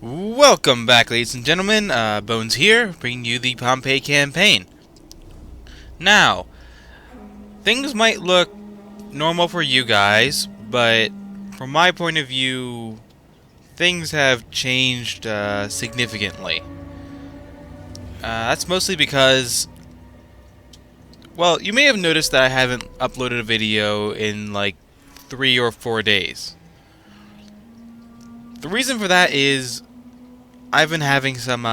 Welcome back, ladies and gentlemen. Bones here, bringing you the Pompey campaign. Now, things might look normal for you guys, but from my point of view, things have changed significantly. That's mostly because, well, you may have noticed that I haven't uploaded a video in like 3 or 4 days. The reason for that is I've been having some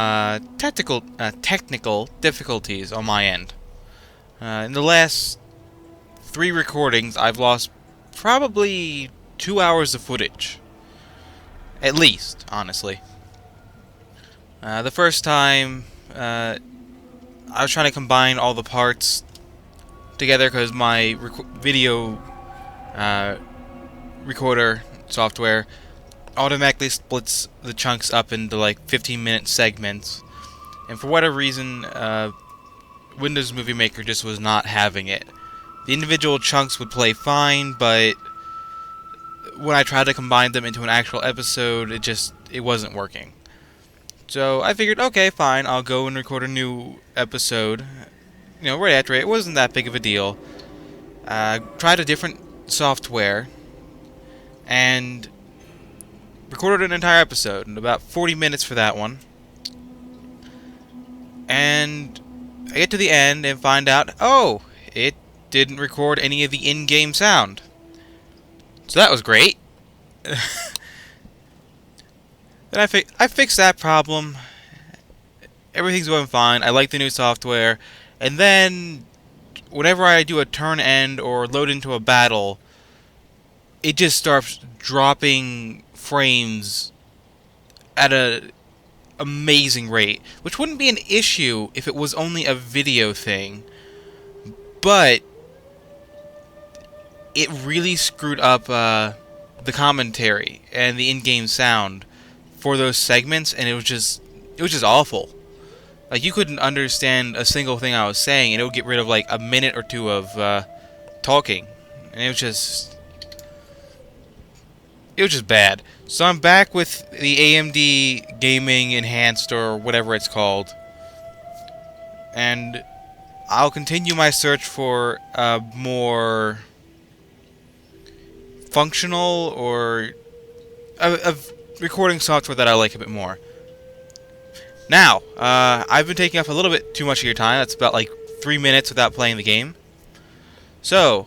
technical difficulties on my end. In the last 3 recordings, I've lost probably 2 hours of footage. At least, honestly. The first time, I was trying to combine all the parts together because my video recorder software automatically splits the chunks up into like 15-minute segments, and for whatever reason, Windows Movie Maker just was not having it. The individual chunks would play fine, but when I tried to combine them into an actual episode, it wasn't working. So I figured, okay, fine, I'll go and record a new episode. You know, right after it. It wasn't that big of a deal. Tried a different software, and recorded an entire episode, in about 40 minutes for that one. And I get to the end and find out, oh, it didn't record any of the in-game sound. So that was great. Then I fixed that problem. Everything's going fine. I like the new software. And then, whenever I do a turn end or load into a battle, it just starts dropping frames at an amazing rate, which wouldn't be an issue if it was only a video thing, but it really screwed up the commentary and the in-game sound for those segments, and it was just awful. Like, you couldn't understand a single thing I was saying, and it would get rid of like a minute or two of talking, and it was just bad. So I'm back with the AMD Gaming Enhanced, or whatever it's called. And I'll continue my search for a more functional or a recording software that I like a bit more. Now, I've been taking up a little bit too much of your time. That's about like 3 minutes without playing the game. So,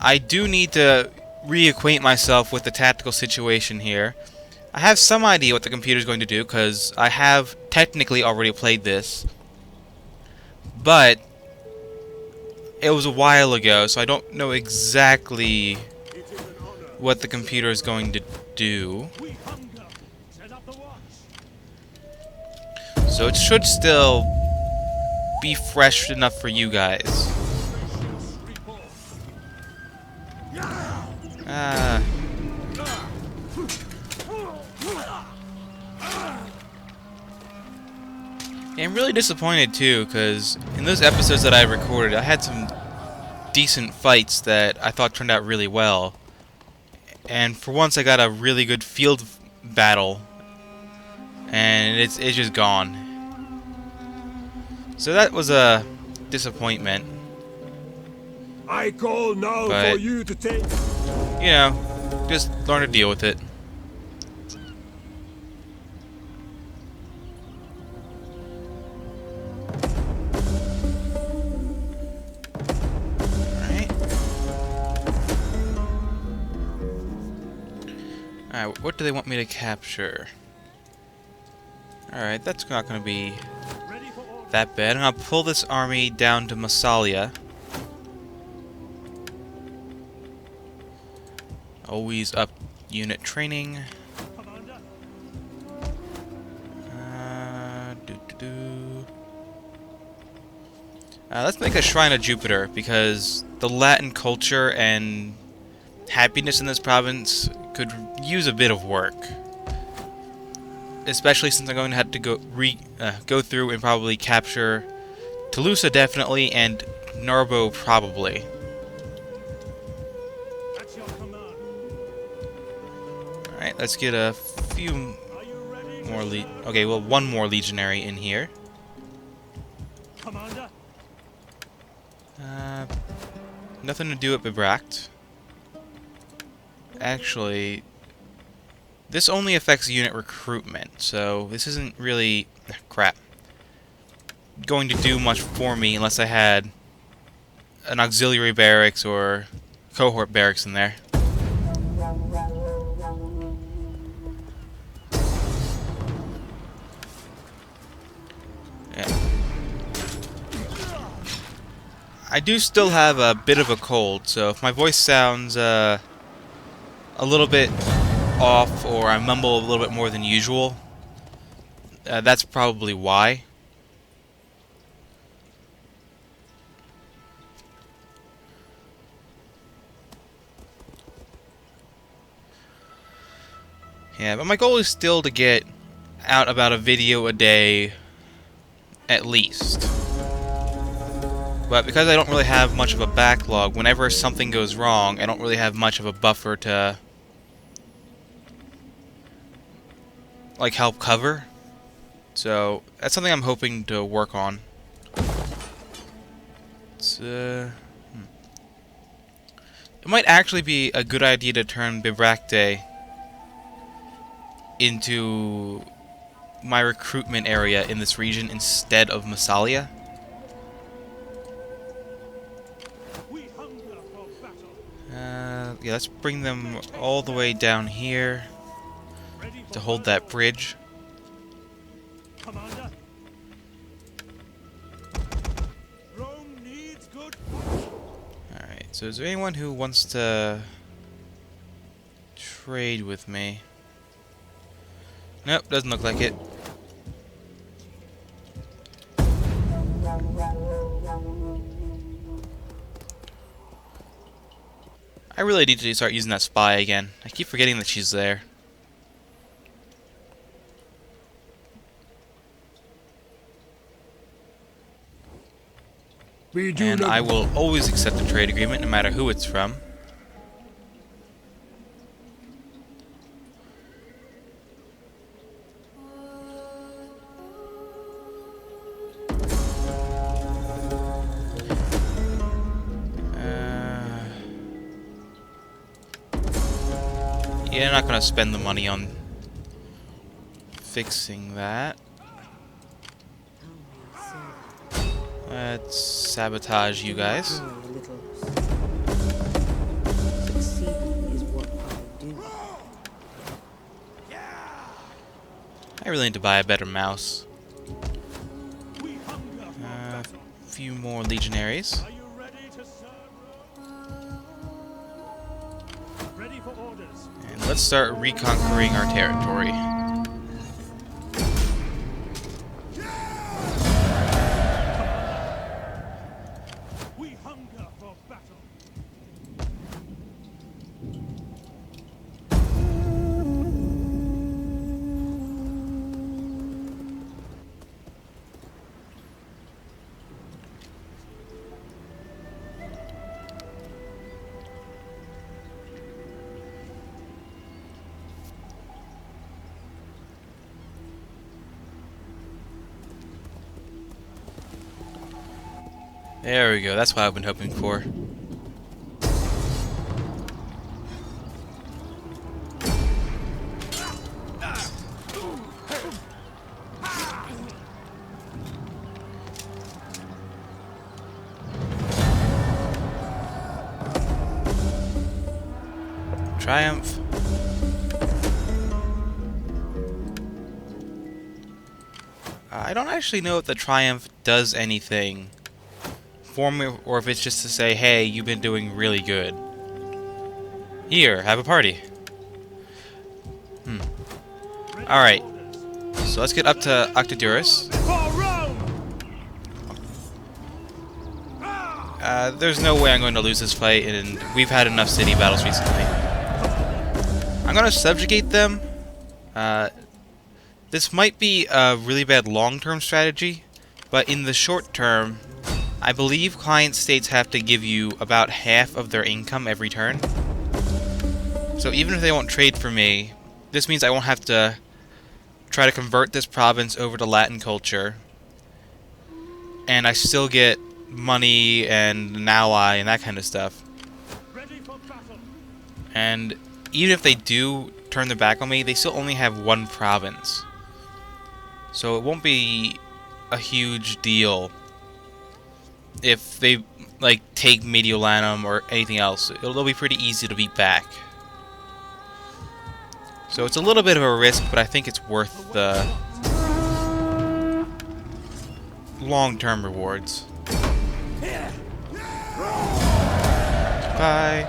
I do need to reacquaint myself with the tactical situation here. I have some idea what the computer's going to do, because I have technically already played this, but it was a while ago, so I don't know exactly what the computer is going to do. So it should still be fresh enough for you guys. I'm really disappointed too, because in those episodes that I recorded, I had some decent fights that I thought turned out really well. And for once I got a really good field battle, and it's just gone. So that was a disappointment. I call now But, for you to take. you know, just learn to deal with it. Alright, what do they want me to capture? Alright, that's not going to be that bad. I'm going to pull this army down to Massalia. Always up unit training. Let's make a Shrine of Jupiter, because the Latin culture and happiness in this province could use a bit of work. Especially since I'm going to have to go through and probably capture Toulouse definitely, and Narbo probably. Alright, let's get a few more okay, well, one more legionary in here. Commander. Nothing to do at Bibract. Actually, this only affects unit recruitment, so this isn't really crap going to do much for me unless I had an auxiliary barracks or cohort barracks in there. Yeah. I do still have a bit of a cold, so if my voice sounds a little bit off or I mumble a little bit more than usual, that's probably why. Yeah, but my goal is still to get out about a video a day, at least. But because I don't really have much of a backlog, whenever something goes wrong, I don't really have much of a buffer to, like, help cover. So, that's something I'm hoping to work on. It might actually be a good idea to turn Bibracte into my recruitment area in this region instead of Massalia. Yeah, let's bring them all the way down here to hold that bridge. Commander. Rome needs good. Alright, so is there anyone who wants to trade with me? Nope, doesn't look like it. I really need to start using that spy again. I keep forgetting that she's there. And I will always accept a trade agreement, no matter who it's from. Yeah, I'm not gonna spend the money on fixing that. Let's sabotage you guys. I really need to buy a better mouse. A few more legionaries. And let's start reconquering our territory. We hunger for battle. There we go, that's what I've been hoping for. Triumph. I don't actually know if the Triumph does anything for me, or if it's just to say, hey, you've been doing really good. Here, have a party. Alright, so let's get up to Octadurus. There's no way I'm going to lose this fight, and we've had enough city battles recently. I'm going to subjugate them. This might be a really bad long-term strategy, but in the short term, I believe client states have to give you about half of their income every turn. So even if they won't trade for me, this means I won't have to try to convert this province over to Latin culture, and I still get money and an ally and that kind of stuff. Ready for battle. And even if they do turn their back on me, they still only have one province. So it won't be a huge deal if they like take Mediolanum or anything else. It'll be pretty easy to beat back. So it's a little bit of a risk, but I think it's worth the long-term rewards. Bye.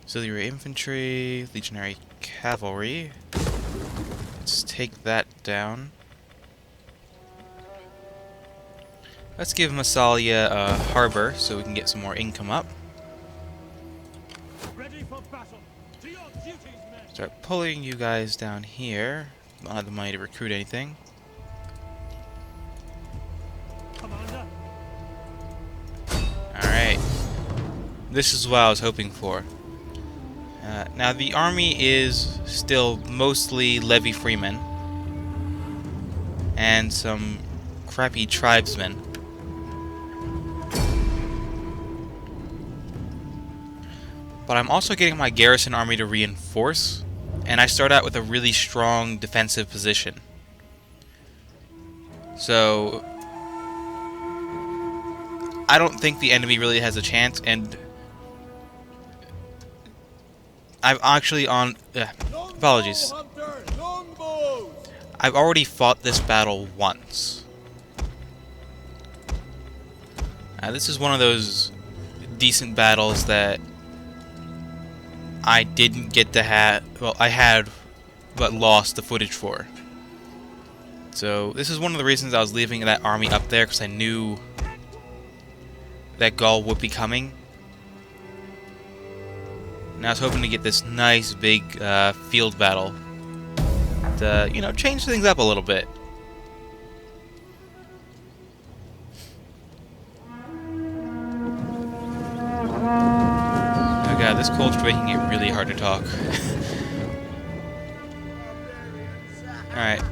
Auxiliary infantry, legionary cavalry. Let's take that down. Let's give Massalia a harbor so we can get some more income up. Ready for battle. To your duties, men. Start pulling you guys down here. Don't have the money to recruit anything. Commander. Alright. This is what I was hoping for. Now the army is still mostly levy freemen and some crappy tribesmen. But I'm also getting my garrison army to reinforce, and I start out with a really strong defensive position. So I don't think the enemy really has a chance, and I've actually apologies. I've already fought this battle once. This is one of those decent battles that I didn't get to have. Well, I had, but lost the footage for. So this is one of the reasons I was leaving that army up there, because I knew that Gaul would be coming. And I was hoping to get this nice big field battle to, you know, change things up a little bit. Oh god, this cold's making it really hard to talk. Alright.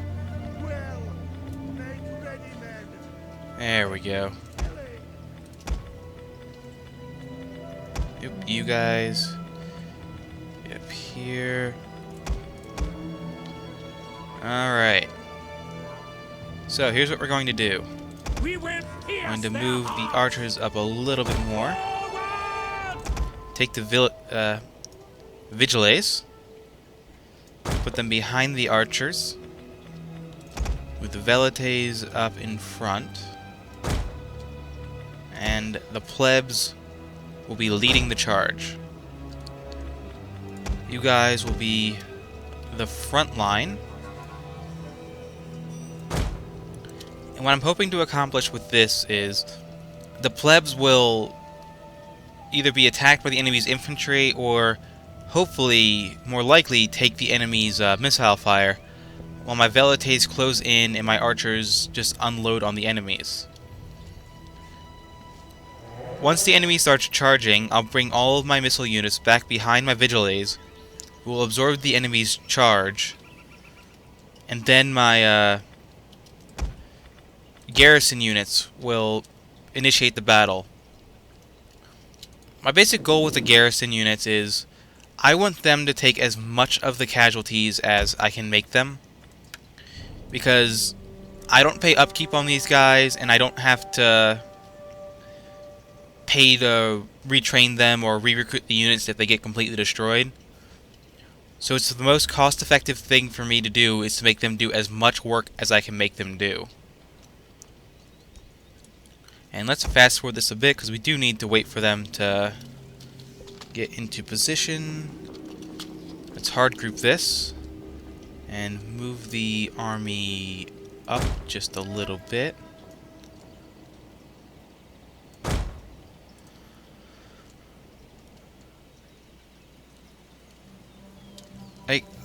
There we go. Yep, you guys. Up here. Alright. So here's what we're going to do. We will I'm going to move the archers up a little bit more. Take the Vigiles. Put them behind the archers. With the Velites up in front. And the plebs will be leading the charge. You guys will be the front line. And what I'm hoping to accomplish with this is the plebs will either be attacked by the enemy's infantry or hopefully, more likely, take the enemy's missile fire while my Velites close in and my archers just unload on the enemies. Once the enemy starts charging, I'll bring all of my missile units back behind my Vigiles, who will absorb the enemy's charge, and then my garrison units will initiate the battle. My basic goal with the garrison units is I want them to take as much of the casualties as I can make them, because I don't pay upkeep on these guys and I don't have to pay to retrain them or re-recruit the units if they get completely destroyed. So it's the most cost-effective thing for me to do is to make them do as much work as I can make them do. And let's fast forward this a bit because we do need to wait for them to get into position. Let's hard group this and move the army up just a little bit.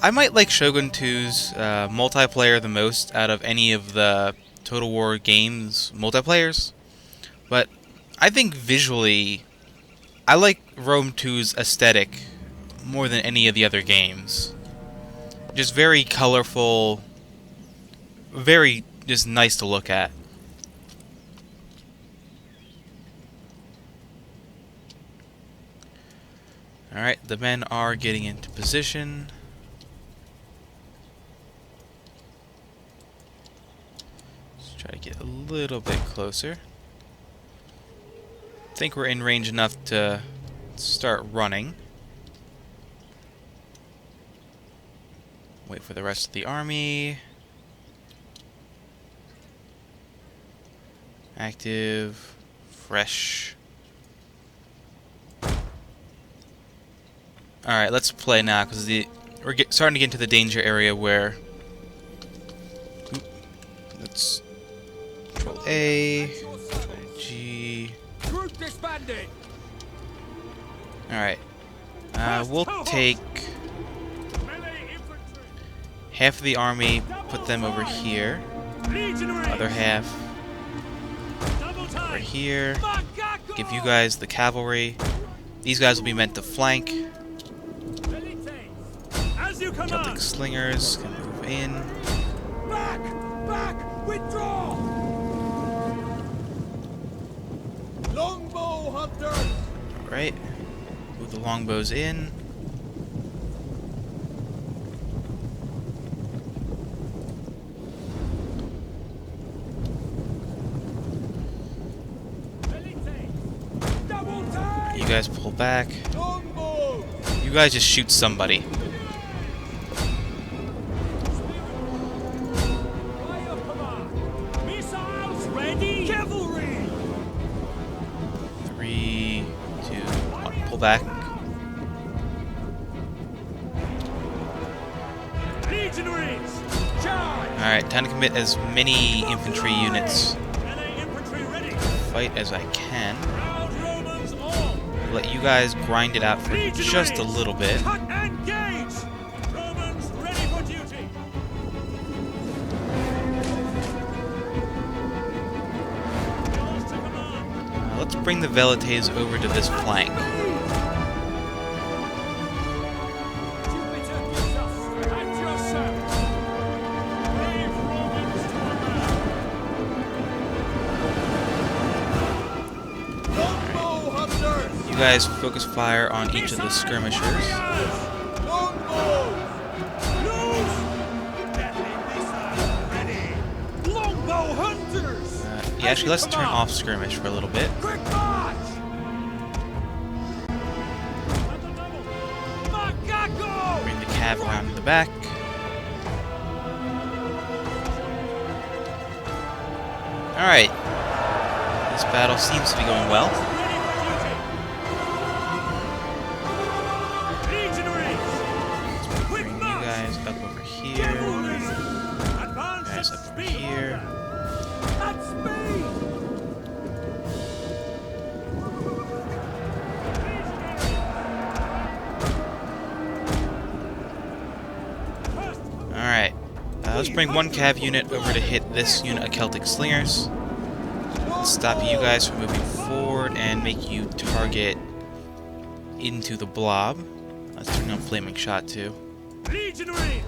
I might like Shogun 2's multiplayer the most out of any of the Total War games multiplayers. But I think visually, I like Rome 2's aesthetic more than any of the other games. Just very colorful, very just nice to look at. Alright, the men are getting into position. Let's try to get a little bit closer. I think we're in range enough to start running. Wait for the rest of the army. Active, fresh. Alright, let's play now, because we're starting to get into the danger area where... Oop, let's... Control A, Control G... Alright. We'll take... half of the army, put them over here. Other half... over here. Give you guys the cavalry. These guys will be meant to flank. Celtic slingers can move in. Back! Withdraw! Longbow hunters! Alright. Move the longbows in. You guys pull back. You guys just shoot somebody. Back. Alright, time to commit as many infantry units fight as I can. Let you guys grind it out for just a little bit. Let's bring the Velites over to this flank. You guys focus fire on each of the skirmishers. Yeah, actually, let's turn off skirmish for a little bit. Bring the cav around to the back. Alright. This battle seems to be going well. Let's bring one cav unit over to hit this unit of Celtic slingers. Let's stop you guys from moving forward and make you target into the blob. Let's turn on flaming shot too. Legionaries!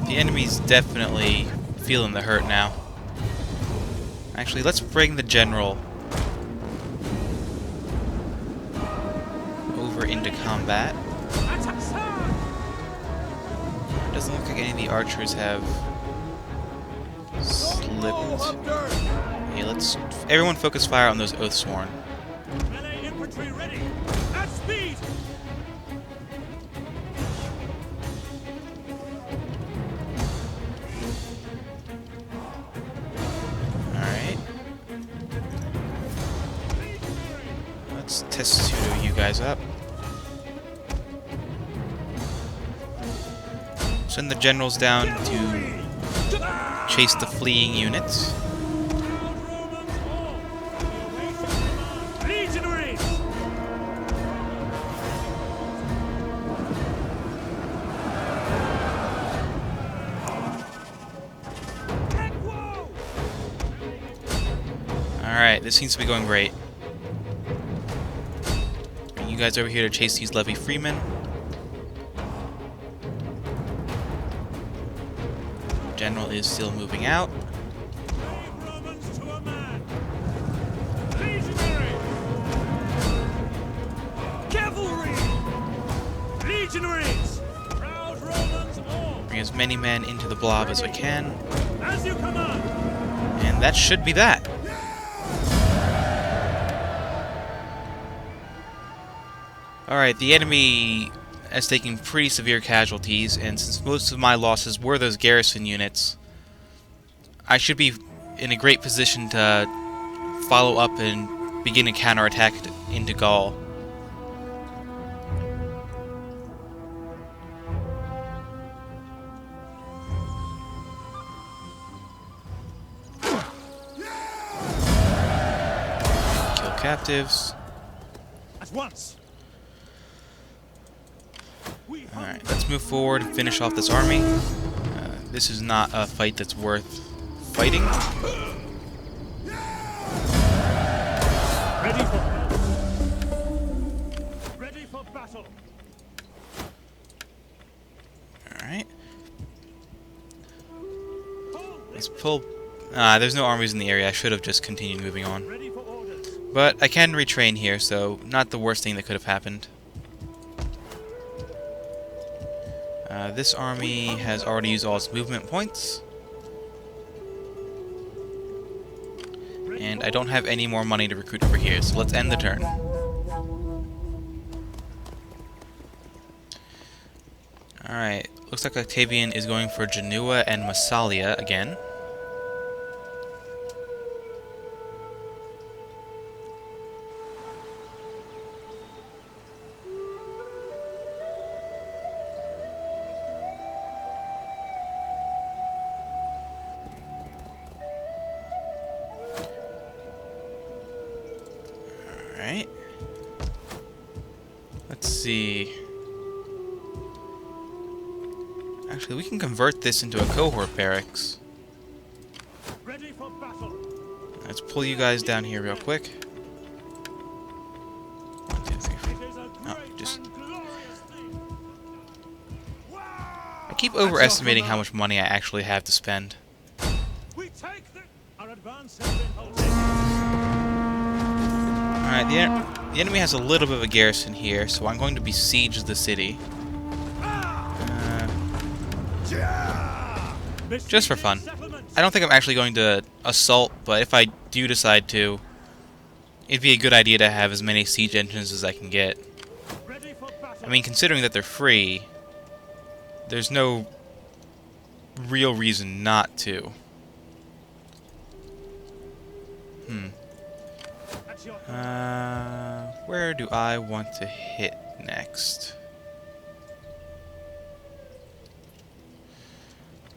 The enemy's definitely feeling the hurt now. Actually, let's bring the general over into combat. Doesn't look like any of the archers have slipped. Okay, let's everyone focus fire on those Oathsworn. Melee infantry ready! At speed! Test two of you guys up. Send the generals down to chase the fleeing units. Legionaries! Alright, this seems to be going great. Bring you guys over here to chase these Levy freemen. General is still moving out. Brave Romans to a man. Legionary. Cavalry. Legionaries. Proud Romans all. Bring as many men into the blob as we can. As you command. And that should be that. Alright, the enemy is taking pretty severe casualties, and since most of my losses were those garrison units, I should be in a great position to follow up and begin a counterattack into Gaul. Kill captives. At once. Alright, let's move forward and finish off this army. This is not a fight that's worth fighting. Ready for battle. Alright. Let's pull... there's no armies in the area. I should have just continued moving on. Ready for orders. But I can retrain here, so not the worst thing that could have happened. This army has already used all its movement points. And I don't have any more money to recruit over here, so let's end the turn. Alright, looks like Octavian is going for Genoa and Massalia again. Alright. Let's see. Actually, we can convert this into a cohort barracks. Ready for battle. Let's pull you guys down here real quick. 1, 2, 3, 4. It is a No, great just... and glorious thing. I keep overestimating how much money I actually have to spend. We take the... Our advance has been halted. Alright, the enemy has a little bit of a garrison here, so I'm going to besiege the city. Just for fun. I don't think I'm actually going to assault, but if I do decide to, it'd be a good idea to have as many siege engines as I can get. I mean, considering that they're free, there's no real reason not to. Where do I want to hit next?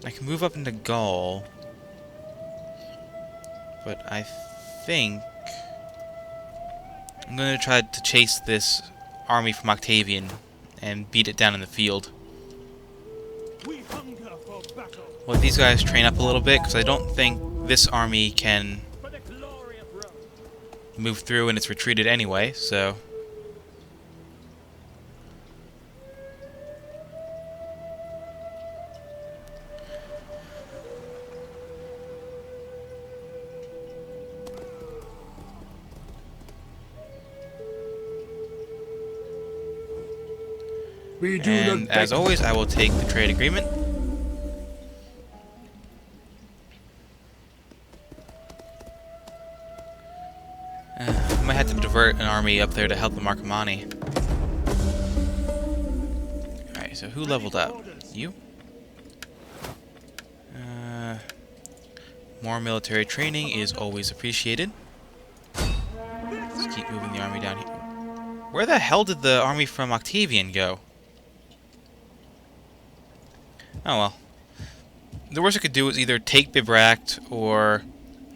I can move up into Gaul, but I think I'm going to try to chase this army from Octavian and beat it down in the field. We hunger for battle. Let these guys train up a little bit, because I don't think this army can For the glory of Rome. move through, and it's retreated anyway, so... And as always, I will take the trade agreement. I might have to divert an army up there to help the Marcomanni. Alright, so who leveled up? You? More military training is always appreciated. Let's keep moving the army down here. Where the hell did the army from Octavian go? Oh well. The worst I could do is either take Bibracte or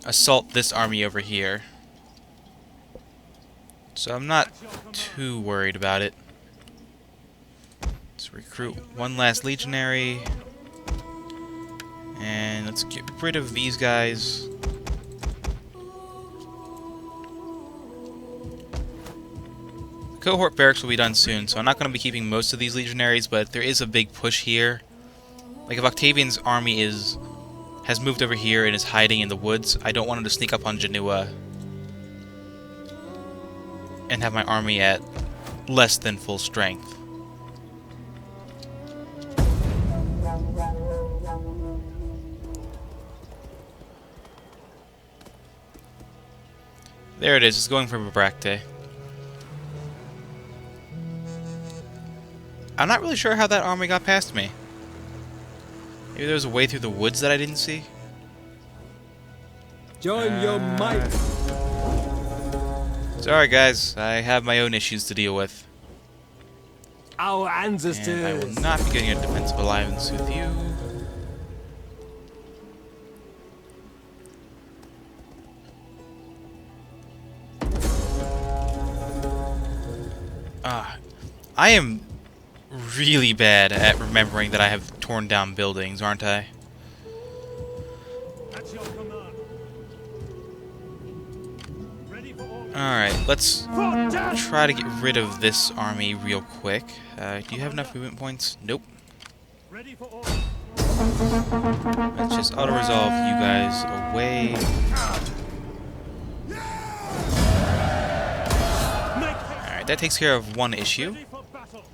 assault this army over here. So I'm not too worried about it. Let's recruit one last legionary. And let's get rid of these guys. Cohort barracks will be done soon, so I'm not going to be keeping most of these legionaries, but there is a big push here. Like, if Octavian's army has moved over here and is hiding in the woods, I don't want him to sneak up on Genoa and have my army at less than full strength. There it is, it's going for Bibracte. I'm not really sure how that army got past me. Maybe there was a way through the woods that I didn't see? Join your might. Sorry guys, I have my own issues to deal with. Our ancestors. And I will not be getting a defensive alliance with you. I am really bad at remembering that I have torn down buildings, aren't I? At your command. Ready for orders. Alright, let's For death! try to get rid of this army real quick. Do you have enough movement points? Nope. Ready for orders. Let's just auto-resolve you guys away. Alright, that takes care of one issue. Ready for battle.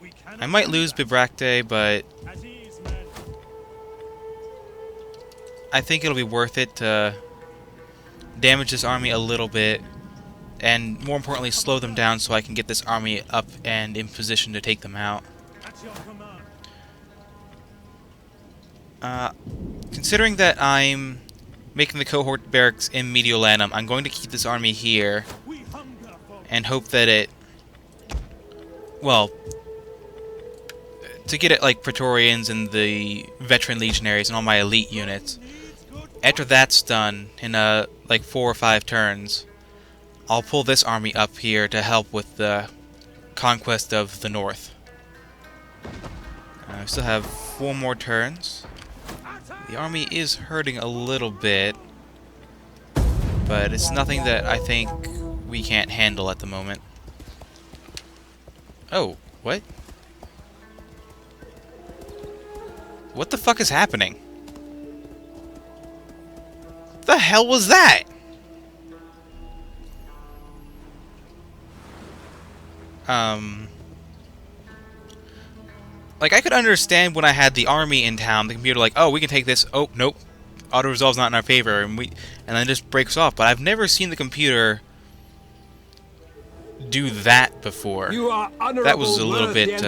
We cannot I might lose Bibracte, but at ease, men. I think it'll be worth it to damage this army a little bit, and more importantly, slow them down so I can get this army up and in position to take them out. At your command. Considering that I'm making the cohort barracks in Mediolanum, I'm going to keep this army here We hunger for and hope that it, well, to get it like Praetorians and the veteran legionaries and all my elite units. needs good. After that's done, in like 4 or 5 turns, I'll pull this army up here to help with the conquest of the north. I still have 4 more turns. The army is hurting a little bit, but it's nothing that I think we can't handle at the moment. Oh, what? What the fuck is happening? The hell was that? Like, I could understand when I had the army in town, the computer like, oh, we can take this. Oh, nope. Auto-resolve's not in our favor, and then it just breaks off. But I've never seen the computer do that before. You are honorable. That was a little worthy bit,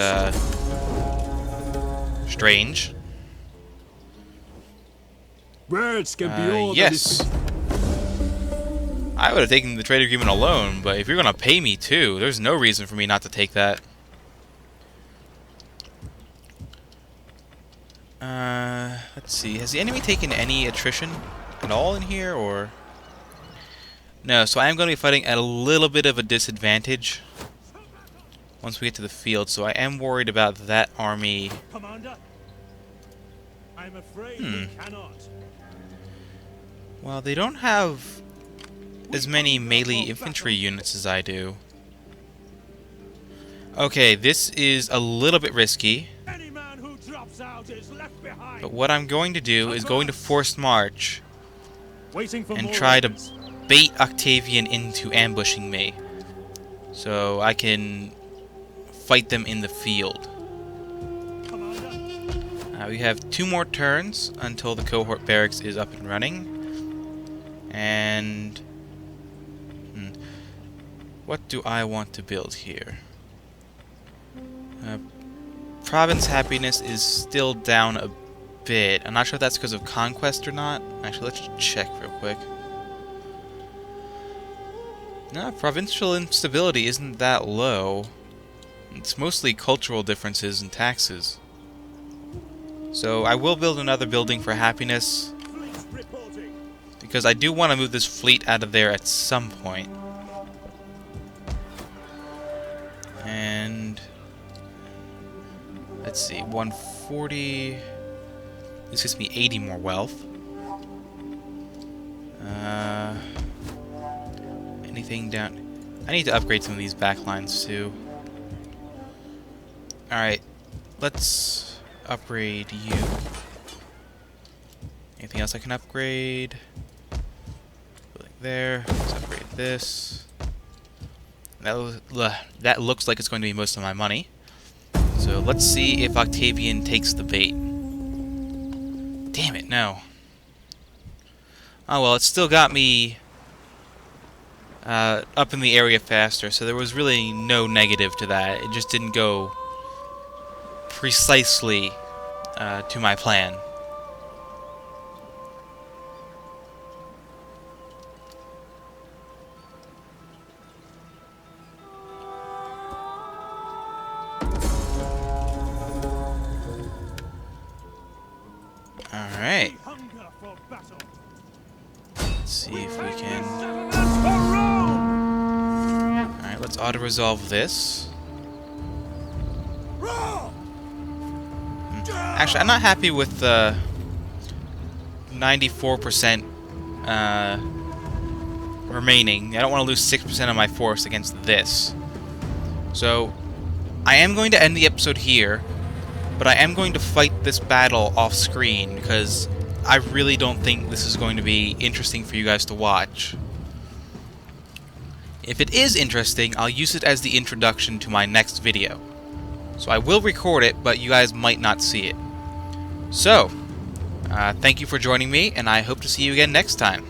strange. Words can be all that Yes. is- I would have taken the trade agreement alone, but if you're gonna pay me too, there's no reason for me not to take that. Let's see. Has the enemy taken any attrition at all in here, or? No, so I am going to be fighting at a little bit of a disadvantage once we get to the field, so I am worried about that army. Commander, I'm afraid we cannot. Well, they don't have as many melee infantry units as I do. Okay, this is a little bit risky, Any man who drops out is left behind. but what I'm going to do is going to forced march Waiting for and more try to orders. bait Octavian into ambushing me, so I can fight them in the field. Commander, We have 2 more turns until the cohort barracks is up and running, and what do I want to build here? Province happiness is still down a bit. I'm not sure if that's because of conquest or not. Actually, let's check real quick. No, provincial instability isn't that low. It's mostly cultural differences and taxes. So I will build another building for happiness, fleet reporting. because I do want to move this fleet out of there at some point. And let's see, 140. This gives me 80 more wealth. Anything down? I need to upgrade some of these backlines too. Alright, let's upgrade you. Anything else I can upgrade? Like there. Let's upgrade this. That looks like it's going to be most of my money. So let's see if Octavian takes the bait. Damn it, no. Oh well, it still got me up in the area faster, so there was really no negative to that. It just didn't go precisely to my plan. Alright. Hunger for battle. Let's see if we can... That's for Rome! Alright, let's auto-resolve this. Rome! Actually, I'm not happy with the 94% remaining. I don't want to lose 6% of my force against this. So, I am going to end the episode here, but I am going to fight this battle off-screen, because I really don't think this is going to be interesting for you guys to watch. If it is interesting, I'll use it as the introduction to my next video. So I will record it, but you guys might not see it. So, thank you for joining me, and I hope to see you again next time.